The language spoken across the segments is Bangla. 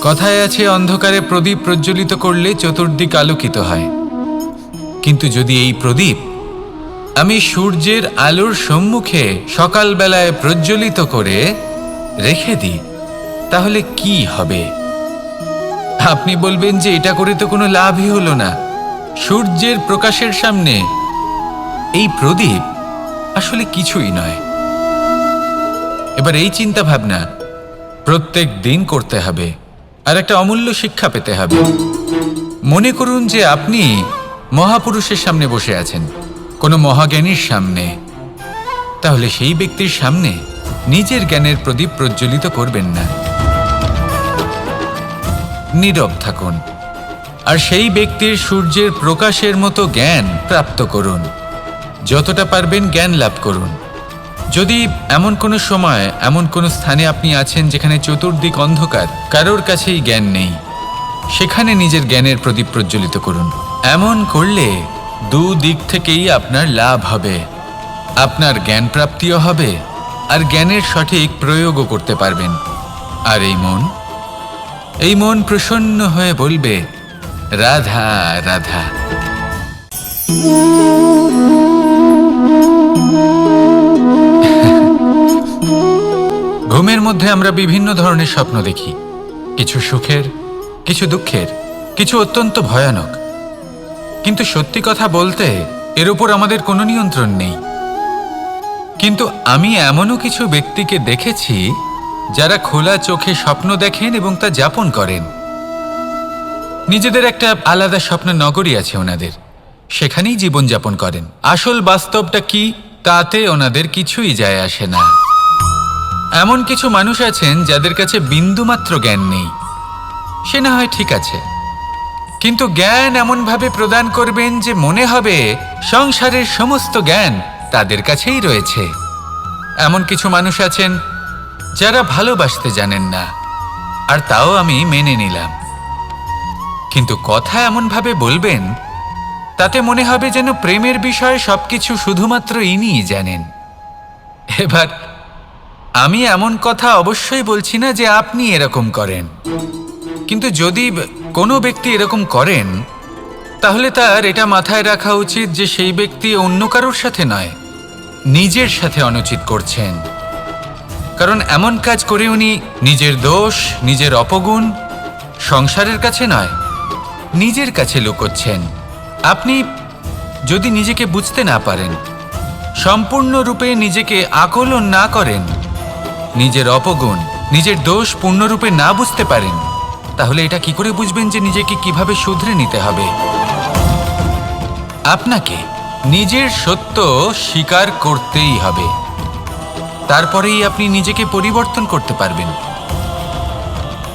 কথায় আছে, অন্ধকারে প্রদীপ প্রজ্বলিত করলে চতুর্দিক আলোকিত হয়। কিন্তু যদি এই প্রদীপ আমি সূর্যের আলোর সম্মুখে সকালবেলায় প্রজ্বলিত করে রেখে দিই, তাহলে কি হবে? আপনি বলবেন যে এটা করে তো কোনো লাভই হলো না। সূর্যের প্রকাশের সামনে এই প্রদীপ আসলে কিছুই নয়। এবার এই চিন্তা ভাবনা প্রত্যেক দিন করতে হবে, আর একটা অমূল্য শিক্ষা পেতে হবে। মনে করুন যে আপনি মহাপুরুষের সামনে বসে আছেন, কোনো মহাজ্ঞানীর সামনে। তাহলে সেই ব্যক্তির সামনে নিজের জ্ঞানের প্রদীপ প্রজ্বলিত করবেন না, নীরব থাকুন আর সেই ব্যক্তির সূর্যের প্রকাশের মতো জ্ঞান প্রাপ্ত করুন। যতটা পারবেন জ্ঞান লাভ করুন। যদি এমন কোনো সময়, এমন কোনো স্থানে আপনি আছেন যেখানে চতুর্দিক অন্ধকার, কারোর কাছেই জ্ঞান নেই, সেখানে নিজের জ্ঞানের প্রদীপ প্রজ্বলিত করুন। এমন করলে দুদিক থেকেই আপনার লাভ হবে। আপনার জ্ঞান প্রাপ্তিও হবে আর জ্ঞানের সঠিক প্রয়োগও করতে পারবেন। আর এই মন প্রসন্ন হয়ে বলবে, রাধা রাধা। ঘুমের মধ্যে আমরা বিভিন্ন ধরনের স্বপ্ন দেখি, কিছু সুখের, কিছু দুঃখের, কিছু অত্যন্ত ভয়ানক। কিন্তু সত্যি কথা বলতে এর উপর আমাদের কোনো নিয়ন্ত্রণ নেই। কিন্তু আমি এমনও কিছু ব্যক্তিকে দেখেছি যারা খোলা চোখে স্বপ্ন দেখেন এবং তা যাপন করেন। নিজেদের একটা আলাদা স্বপ্ন নগরী আছে ওনাদের, সেখানেই জীবনযাপন করেন। আসল বাস্তবটা কি তাতে ওনাদের কিছুই যায় আসে না। এমন কিছু মানুষ আছেন যাদের কাছে বিন্দুমাত্র জ্ঞান নেই, সে না হয় ঠিক আছে, কিন্তু জ্ঞান এমনভাবে প্রদান করবেন যে মনে হবে সংসারের সমস্ত জ্ঞান তাদের কাছেই রয়েছে। এমন কিছু মানুষ আছেন যারা ভালোবাসতে জানেন না, আর তাও আমি মেনে নিলাম। কিন্তু কথা এমনভাবে বলবেন তাতে মনে হবে যেন প্রেমের বিষয়ে সবকিছু শুধুমাত্র ইনিই জানেন। এবার আমি এমন কথা অবশ্যই বলছি না যে আপনি এরকম করেন, কিন্তু যদি কোনো ব্যক্তি এরকম করেন তাহলে তার এটা মাথায় রাখা উচিত যে সেই ব্যক্তি অন্য কারোর সাথে নয়, নিজের সাথে অনুচিত করছেন। কারণ এমন কাজ করে উনি নিজের দোষ, নিজের অপগুণ সংসারের কাছে নয়, নিজের কাছে লুকোচ্ছেন। আপনি যদি নিজেকে বুঝতে না পারেন, সম্পূর্ণরূপে নিজেকে আকলন না করেন, নিজের অপগুণ, নিজের দোষ পূর্ণরূপে না বুঝতে পারেন, তাহলে এটা কি করে বুঝবেন যে নিজেকে কিভাবে শুধরে নিতে হবে? আপনাকে নিজের সত্য স্বীকার করতেই হবে, তারপরেই আপনি নিজেকে পরিবর্তন করতে পারবেন।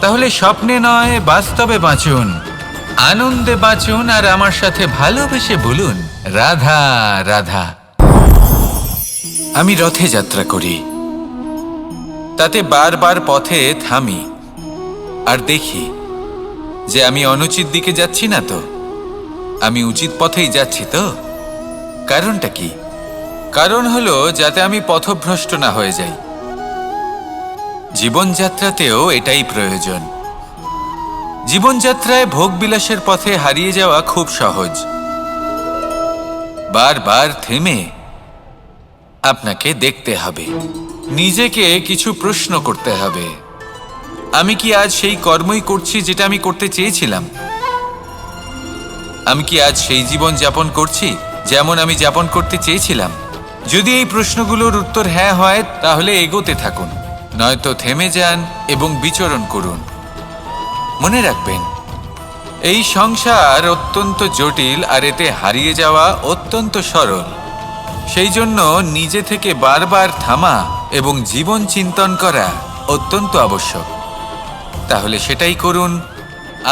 তাহলে স্বপ্নে নয়, বাস্তবে বাঁচুন, আনন্দে বাঁচুন, আর আমার সাথে ভালোবেসে বলুন, রাধা রাধা। আমি রথে যাত্রা করি, তাতে বারবার পথে থামি আর দেখি যে আমি অনুচিত দিকে যাচ্ছি না তো, আমি উচিত পথেই যাচ্ছি তো। কারণটা কি? কারণ হলো যাতে আমি পথভ্রষ্ট না হয়ে যাই। জীবনযাত্রাতেও এটাই প্রয়োজন। জীবনযাত্রায় ভোগবিলাসের পথে হারিয়ে যাওয়া খুব সহজ। বারবার থেমে আপনাকে দেখতে হবে, নিজেকে কিছু প্রশ্ন করতে হবে। আমি কি আজ সেই কর্মই করছি যেটা আমি করতে চেয়েছিলাম? আমি কি আজ সেই জীবন যাপন করছি যেমন আমি যাপন করতে চেয়েছিলাম? যদি এই প্রশ্নগুলোর উত্তর হ্যাঁ হয় তাহলে এগোতে থাকুন, নয়তো থেমে যান এবং বিচরণ করুন। মনে রাখবেন, এই সংসার অত্যন্ত জটিল আর এতে হারিয়ে যাওয়া অত্যন্ত সরল। সেই জন্য নিজে থেকে বারবার থামা এবং জীবন চিন্তন করা অত্যন্ত আবশ্যক। তাহলে সেটাই করুন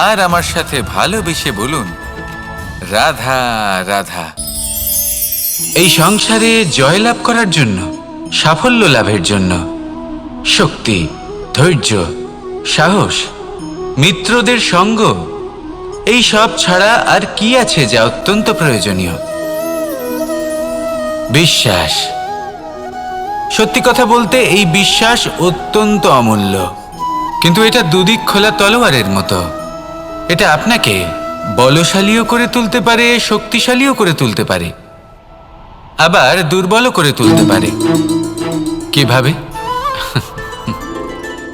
আর আমার সাথে ভালোবেসে বলুন, রাধা রাধা। এই সংসারে জয়লাভ করার জন্য, সাফল্য লাভের জন্য শক্তি, ধৈর্য, সাহস, মিত্রদের সঙ্গ, এই সব ছাড়া আর কি আছে যা অত্যন্ত প্রয়োজনীয়? বিশ্বাস, সত্যি কথা বলতে এই বিশ্বাস অত্যন্ত অমূল্য, কিন্তু এটা দুদিক খোলা তলোয়ারের মতো। এটা আপনাকে বলশালীও করে তুলতে পারে, শক্তিশালীও করে তুলতে পারে, আবার দুর্বলও করে তুলতে পারে। কিভাবে?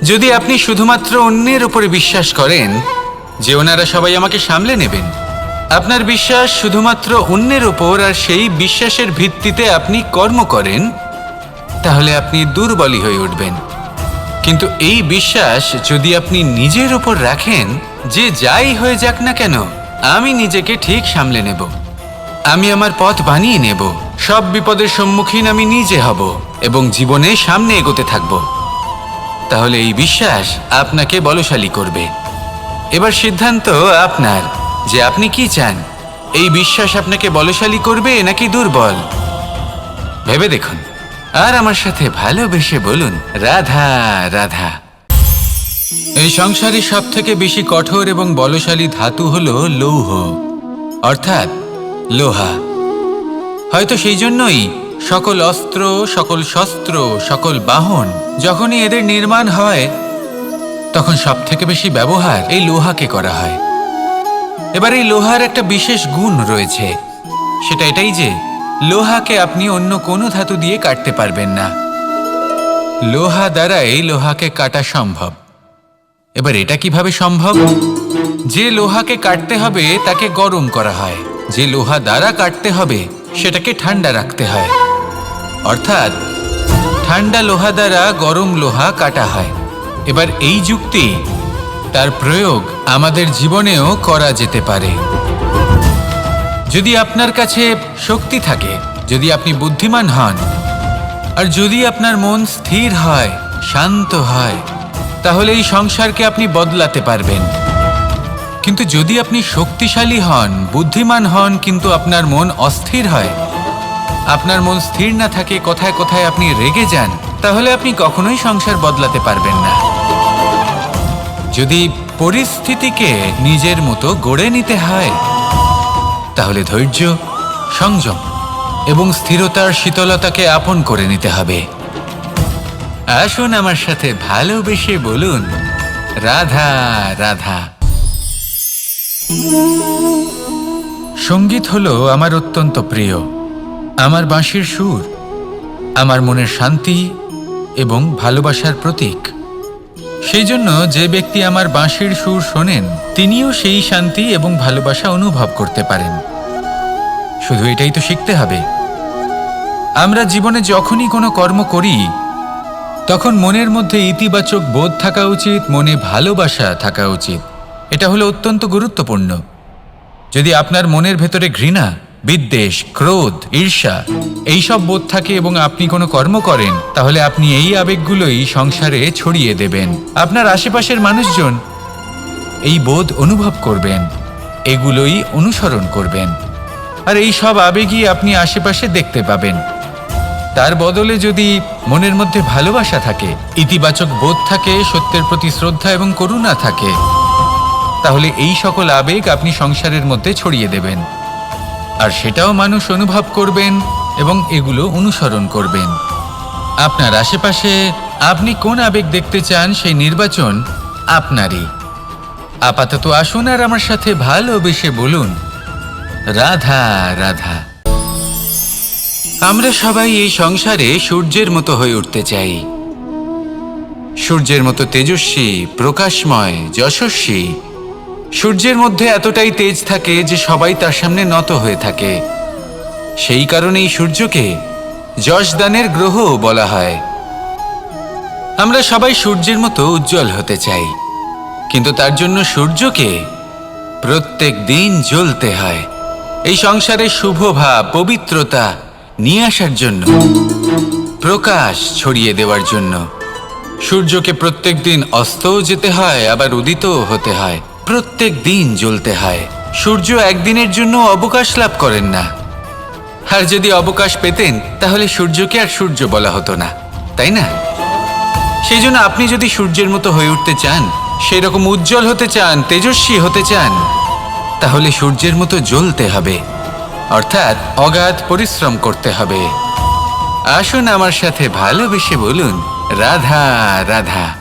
যদি আপনি শুধুমাত্র অন্যের উপরে বিশ্বাস করেন যে ওনারা সবাই আমাকে সামলে নেবেন, আপনার বিশ্বাস শুধুমাত্র অন্যের উপর, আর সেই বিশ্বাসের ভিত্তিতে আপনি কর্ম করেন, তাহলে আপনি দুর্বলই হয়ে উঠবেন। কিন্তু এই বিশ্বাস যদি আপনি নিজের উপর রাখেন যে যাই হয়ে যাক না কেন, আমি নিজেকে ঠিক সামলে নেব, আমি আমার পথ বানিয়ে নেব, সব বিপদের সম্মুখীন আমি নিজে হব এবং জীবনে সামনে এগোতে থাকব, তাহলে এই বিশ্বাস আপনাকে বলশালী করবে। এবার সিদ্ধান্ত আপনার যে আপনি কি চান, এই বিশ্বাস আপনাকে বলশালী করবে নাকি দুর্বল। ভেবে দেখুন, আর আমার সাথে ভালোবেসে বলুন, রাধা রাধা। এই সংসারে সব থেকে বেশি কঠোর এবং বলশালী ধাতু হলো লৌহ, অর্থাৎ লোহা। হয়তো সেই জন্যই সকল অস্ত্র, সকল শস্ত্র, সকল বাহন যখনই এদের নির্মাণ হয় তখন সব থেকে বেশি ব্যবহার এই লোহাকে করা হয়। এবার এই লোহার একটা বিশেষ গুণ রয়েছে, সেটা এটাই যে লোহাকে আপনি অন্য কোনো ধাতু দিয়ে কাটতে পারবেন না, লোহা দ্বারাই লোহাকে কাটা সম্ভব। এবার এটা কিভাবে সম্ভব? যে লোহাকে কাটতে হবে তাকে গরম করা হয়, যে লোহা দ্বারা কাটতে হবে সেটাকে ঠান্ডা রাখতে হয়, অর্থাৎ ঠান্ডা লোহা দ্বারা গরম লোহা কাটা হয়। এবার এই যুক্তি, তার প্রয়োগ আমাদের জীবনেও করা যেতে পারে। যদি আপনার কাছে শক্তি থাকে, যদি আপনি বুদ্ধিমান হন, আর যদি আপনার মন স্থির হয়, শান্ত হয়, তাহলে এই সংসারকে আপনি বদলাতে পারবেন। কিন্তু যদি আপনি শক্তিশালী হন, বুদ্ধিমান হন, কিন্তু আপনার মন অস্থির হয়, আপনার মন স্থির না থাকে, কোথায় কোথায় আপনি রেগে যান, তাহলে আপনি কখনোই সংসার বদলাতে পারবেন না। যদি পরিস্থিতিকে নিজের মতো গড়ে নিতে হয়, তাহলে ধৈর্য, সংযম এবং স্থিরতার শীতলতাকে আপন করে নিতে হবে। আসুন আমার সাথে ভালোবেসে বলুন, রাধা রাধা। সঙ্গীত হলো আমার অত্যন্ত প্রিয়। আমার বাঁশির সুর আমার মনের শান্তি এবং ভালোবাসার প্রতীক। সেই জন্য যে ব্যক্তি আমার বাঁশির সুর শোনেন, তিনিও সেই শান্তি এবং ভালোবাসা অনুভব করতে পারেন। শুধু এটাই তো শিখতে হবে। আমরা জীবনে যখনই কোনো কর্ম করি, তখন মনের মধ্যে ইতিবাচক বোধ থাকা উচিত, মনে ভালোবাসা থাকা উচিত। এটা হলো অত্যন্ত গুরুত্বপূর্ণ। যদি আপনার মনের ভেতরে ঘৃণা, বিদ্বেষ, ক্রোধ, ঈর্ষা এইসব বোধ থাকে এবং আপনি কোনো কর্ম করেন, তাহলে আপনি এই আবেগগুলোই সংসারে ছড়িয়ে দেবেন। আপনার আশেপাশের মানুষজন এই বোধ অনুভব করবেন, এগুলোই অনুসরণ করবেন, আর এই সব আবেগই আপনি আশেপাশে দেখতে পাবেন। তার বদলে যদি মনের মধ্যে ভালোবাসা থাকে, ইতিবাচক বোধ থাকে, সত্যের প্রতি শ্রদ্ধা এবং করুণা থাকে, তাহলে এই সকল আবেগ আপনি সংসারের মধ্যে ছড়িয়ে দেবেন, আর সেটাও মানুষ অনুভব করবেন এবং এগুলো অনুসরণ করবেন। আপনার আশেপাশে আপনি কোন আবেগ দেখতে চান, সেই নির্বাচন আপনারই। আপাতত আসুন আর আমার সাথে ভালোবেসে বলুন, রাধা রাধা। আমরা সবাই এই সংসারে সূর্যের মতো হয়ে উঠতে চাই, সূর্যের মতো তেজস্বী, প্রকাশময়, যশস্বী। সূর্যের মধ্যে এতটাই তেজ থাকে যে সবাই তার সামনে নত হয়ে থাকে। সেই কারণেই সূর্যকে যশদানের গ্রহ বলা হয়। আমরা সবাই সূর্যের মতো উজ্জ্বল হতে চাই, কিন্তু তার জন্য সূর্যকে প্রত্যেক দিন জ্বলতে হয়। এই সংসারে শুভ ভাব, পবিত্রতা নিয়ে আসার জন্য, প্রকাশ ছড়িয়ে দেওয়ার জন্য সূর্যকে প্রত্যেক দিন অস্তও যেতে হয়, আবার উদিতও হতে হয়, প্রত্যেক দিন জ্বলতে হয়। সূর্য একদিনের জন্য অবকাশ লাভ করেন না, আর যদি অবকাশ পেতেন তাহলে সূর্যকে আর সূর্য বলা হতো না, তাই না? সেই জন্য আপনি যদি সূর্যের মতো হয়ে উঠতে চান, সেই রকম উজ্জ্বল হতে চান, তেজস্বী হতে চান, তাহলে সূর্যের মতো জ্বলতে হবে, অর্থাৎ অগাধ পরিশ্রম করতে হবে। আসুন আমার সাথে ভালোবেসে বলুন রাধা রাধা।